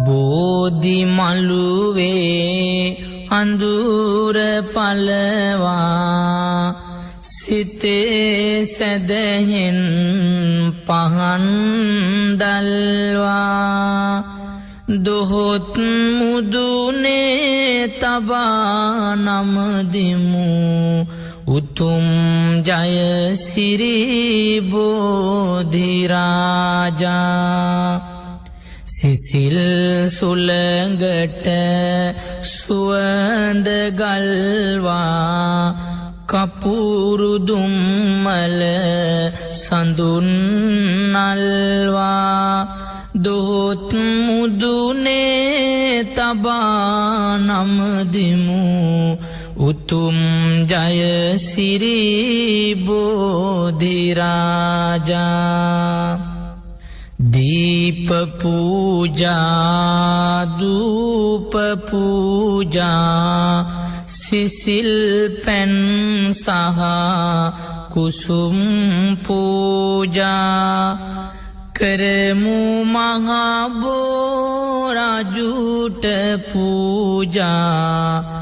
බෝධි මළුවේ අඳුර පලවා සිතේ සැදහෙන් පහන් දල්වා දොහොත් මුදුනේ තබා නමදිමු උතුම් ජයසිරි බෝධිරාජා සිසිල් සුළඟට සුවඳ ගල්වා කපුරු දුම්මල සඳුන් නල්වා දොහොත් මුදුනේ තබා නමදිමු උතුම් ජයසිරි බෝධිරාජා දීප පූජා ධූප පූජා සිසිල් පැන් සහ කුසුම් පූජා කරමු මහා බෝ රජුට පූජා